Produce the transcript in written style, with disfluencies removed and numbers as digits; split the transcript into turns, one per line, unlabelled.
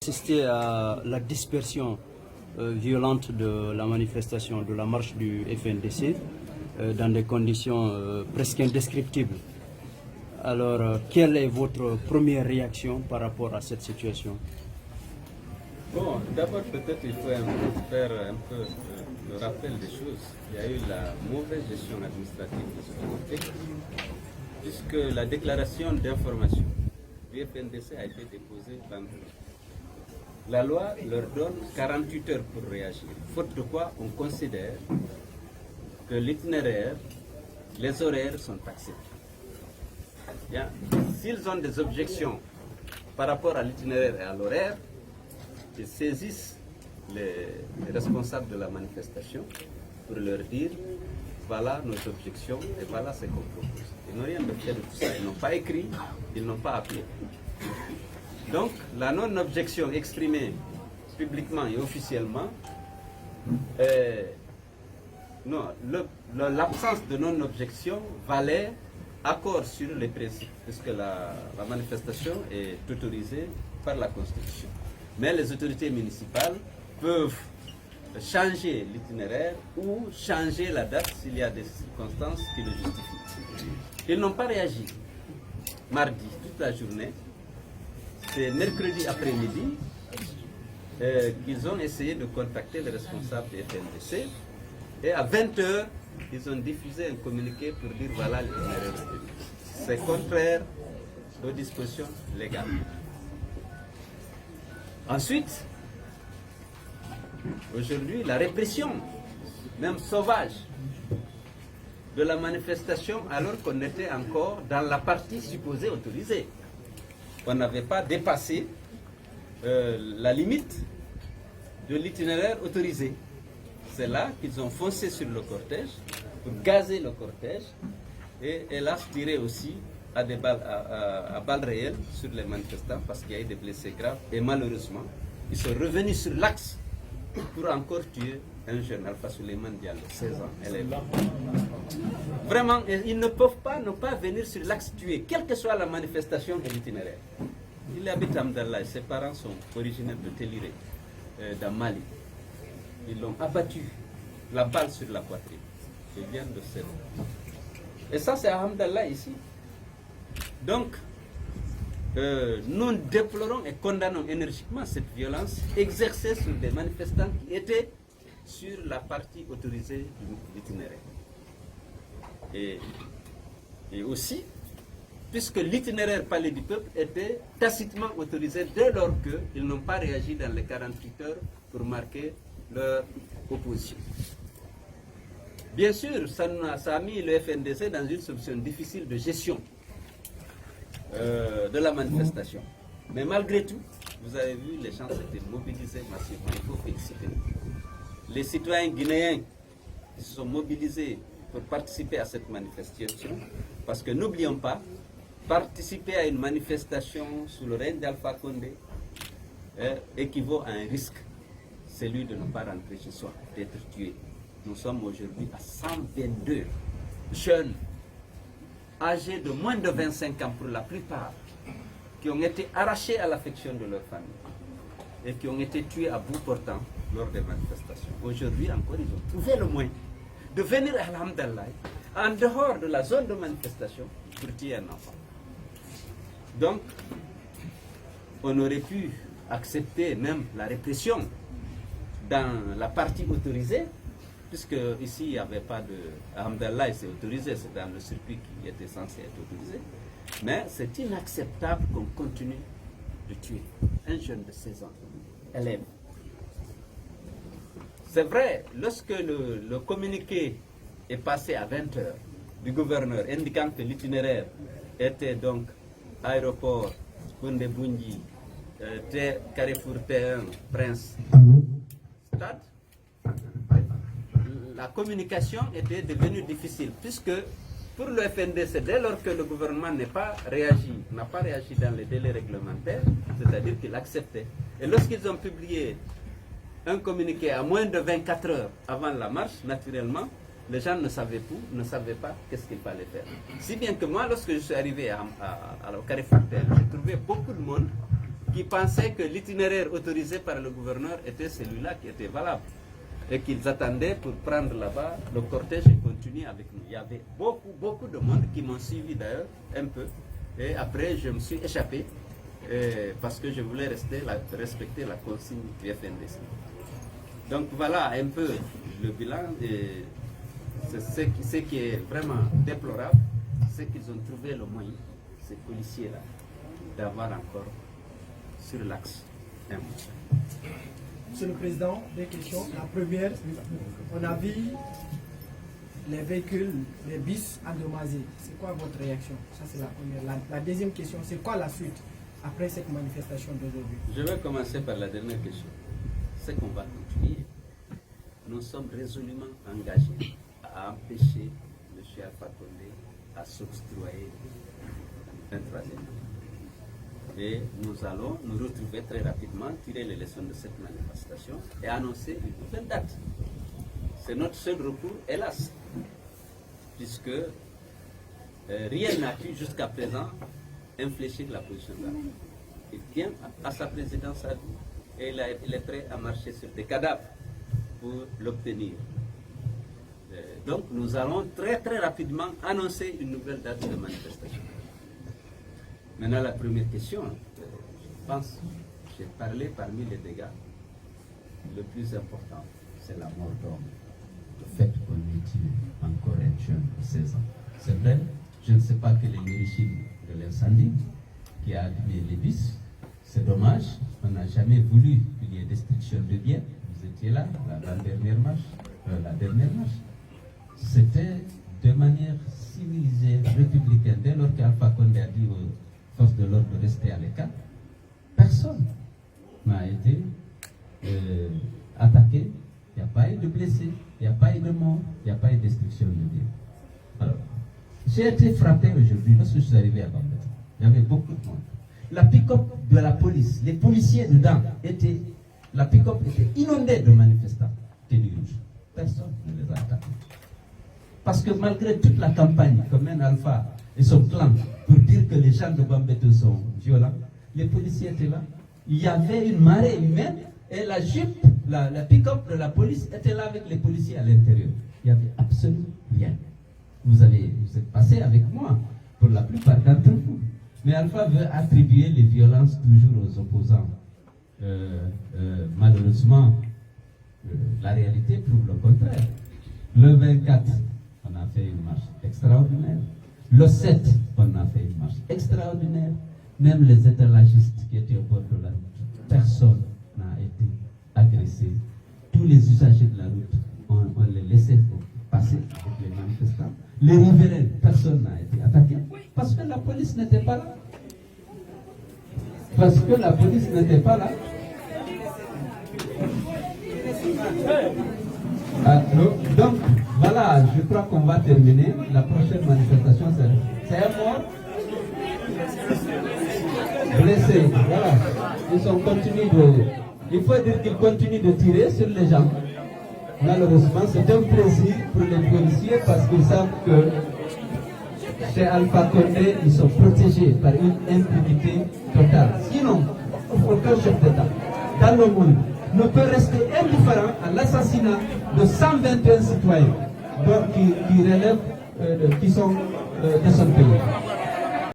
assisté à la dispersion violente de la manifestation, de la marche du FNDC, dans des conditions presque indescriptibles. Alors, quelle est votre première réaction par rapport à cette situation?
Bon, d'abord peut-être il faut faire un peu le rappel des choses. Il y a eu la mauvaise gestion administrative de ce conflit, puisque la déclaration d'information du FNDC a été déposée vendredi. La loi leur donne 48 heures pour réagir, faute de quoi on considère que l'itinéraire, les horaires sont acceptés. S'ils ont des objections par rapport à l'itinéraire et à l'horaire, ils saisissent les responsables de la manifestation pour leur dire voilà nos objections et voilà ce qu'on propose. Ils n'ont rien fait de tout ça, ils n'ont pas écrit, ils n'ont pas appelé. Donc la non-objection exprimée publiquement et officiellement, l'absence de non-objection valait accord sur les principes, puisque la manifestation est autorisée par la Constitution. Mais les autorités municipales peuvent changer l'itinéraire ou changer la date s'il y a des circonstances qui le justifient. Ils n'ont pas réagi mardi toute la journée. C'est mercredi après-midi qu'ils ont essayé de contacter les responsables des FNDC. Et à 20 h, ils ont diffusé un communiqué pour dire voilà l'itinéraire. C'est contraire aux dispositions légales. Ensuite, aujourd'hui, la répression, même sauvage, de la manifestation alors qu'on était encore dans la partie supposée autorisée. On n'avait pas dépassé la limite de l'itinéraire autorisé. C'est là qu'ils ont foncé sur le cortège pour gazer le cortège et hélas tirer aussi à balles réelles sur les manifestants parce qu'il y a eu des blessés graves et malheureusement ils sont revenus sur l'axe pour encore tuer un jeune Alpha Suleiman Diallo, 16 ans, élève. Vraiment, ils ne peuvent pas ne pas venir sur l'axe tuer, quelle que soit la manifestation de l'itinéraire. Il habite à Hamdallah, ses parents sont originaires de Téliré, dans Mali. Ils l'ont abattu, la balle sur la poitrine. Ils viennent de Sèvres. Et ça, c'est à Hamdallah ici. Donc, nous déplorons et condamnons énergiquement cette violence exercée sur des manifestants qui étaient sur la partie autorisée de l'itinéraire. Et aussi, puisque l'itinéraire Palais du Peuple était tacitement autorisé dès lors qu'ils n'ont pas réagi dans les 48 heures pour marquer leur opposition. Bien sûr, ça a mis le FNDC dans une situation difficile de gestion de la manifestation. Mais malgré tout, vous avez vu, les gens s'étaient mobilisés massivement. Il faut féliciter. Les citoyens guinéens qui se sont mobilisés pour participer à cette manifestation, parce que n'oublions pas, participer à une manifestation sous le règne d'Alpha Condé équivaut à un risque, celui de ne pas rentrer chez soi, d'être tué. Nous sommes aujourd'hui à 122 jeunes âgés de moins de 25 ans pour la plupart, qui ont été arrachés à l'affection de leur famille et qui ont été tués à bout portant lors des manifestations. Aujourd'hui encore, ils ont trouvé le moyen de venir à Alhamdallah, en dehors de la zone de manifestation, pour tuer un enfant. Donc, on aurait pu accepter même la répression dans la partie autorisée, puisque ici il n'y avait pas de... Alhamdallah, c'est autorisé, c'est dans le circuit qui était censé être autorisé. Mais c'est inacceptable qu'on continue de tuer un jeune de 16 ans, élève. C'est vrai, lorsque le communiqué est passé à 20 h du gouverneur indiquant que l'itinéraire était donc aéroport, Koundé Bounji, Carrefour T1, Prince, Stade, la communication était devenue difficile, puisque pour le FNDC, dès lors que le gouvernement n'a pas réagi dans les délais réglementaires, c'est-à-dire qu'il acceptait. Et lorsqu'ils ont publié un communiqué à moins de 24 heures avant la marche, naturellement, les gens ne savaient pas qu'est-ce qu'il fallait faire. Si bien que moi, lorsque je suis arrivé au Carrefour, j'ai trouvé beaucoup de monde qui pensaient que l'itinéraire autorisé par le gouverneur était celui-là qui était valable. Et qu'ils attendaient pour prendre là-bas le cortège et continuer avec nous. Il y avait beaucoup de monde qui m'ont suivi d'ailleurs un peu. Et après, je me suis échappé parce que je voulais respecter la consigne du FNDC. Donc voilà un peu le bilan. Ce qui est vraiment déplorable, c'est qu'ils ont trouvé le moyen, ces policiers-là, d'avoir encore sur l'axe un mot.
Monsieur le Président, deux questions. La première, on a vu les véhicules, les bus endommagés. C'est quoi votre réaction? Ça, c'est la première. La deuxième question, c'est quoi la suite après cette manifestation d'aujourd'hui?
Je vais commencer par la dernière question. C'est qu'on va continuer. Nous sommes résolument engagés à empêcher M. Alpha Condé à s'octroyer un troisième. Et nous allons nous retrouver très rapidement, tirer les leçons de cette manifestation et annoncer une nouvelle date. C'est notre seul recours, hélas, puisque rien n'a pu jusqu'à présent infléchir la position de l'armée. Il tient à sa présidence à vie et il est prêt à marcher sur des cadavres pour l'obtenir. Donc nous allons très rapidement annoncer une nouvelle date de manifestation. Maintenant, la première question, je pense, j'ai parlé parmi les dégâts, le plus important, c'est la mort d'homme. Le fait qu'on ait tué encore un jeune de 16 ans. C'est vrai, je ne sais pas quelle est l'origine de l'incendie qui a allumé les bus. C'est dommage, on n'a jamais voulu qu'il y ait destruction de biens. Vous étiez là, la dernière marche. C'était de manière civilisée, républicaine. Dès lors qu'Alpha Condé a dit aux forces de l'ordre de rester à l'écart, personne n'a été attaqué. Il n'y a pas eu de blessés, il n'y a pas eu de morts, il n'y a pas eu de destruction de biens. Alors, j'ai été frappé aujourd'hui lorsque je suis arrivé à Bambé. Il y avait beaucoup de monde. La pick-up de la police, les policiers dedans, la pick-up était inondée de manifestants. Personne ne les a attaqués. Parce que malgré toute la campagne que mène Alpha et son clan pour dire que les gens de Bambeto sont violents, les policiers étaient là. Il y avait une marée humaine et la Jeep, la pick-up de la police était là avec les policiers à l'intérieur. Il n'y avait absolument rien. Vous êtes passé avec moi pour la plupart d'entre vous. Mais Alpha veut attribuer les violences toujours aux opposants. Malheureusement, la réalité prouve le contraire. Le 24, on a fait une marche extraordinaire. Le 7, on a fait une marche extraordinaire. Même les étalagistes qui étaient au bord de la route, personne n'a été agressé. Tous les usagers de la route, on les laissait passer avec les manifestants. Les riverains, personne n'a été attaqué parce que la police n'était pas là. Donc, voilà, je crois qu'on va terminer. La prochaine manifestation, c'est un mort blessé. Voilà. Il faut dire qu'ils continuent de tirer sur les gens. Malheureusement, c'est un plaisir pour les policiers parce qu'ils savent que chez Alpha Condé, ils sont protégés par une impunité totale. Sinon, aucun chef d'État dans le monde ne peut rester indifférent à l'assassinat de 121 citoyens qui relèvent, qui sont de son pays.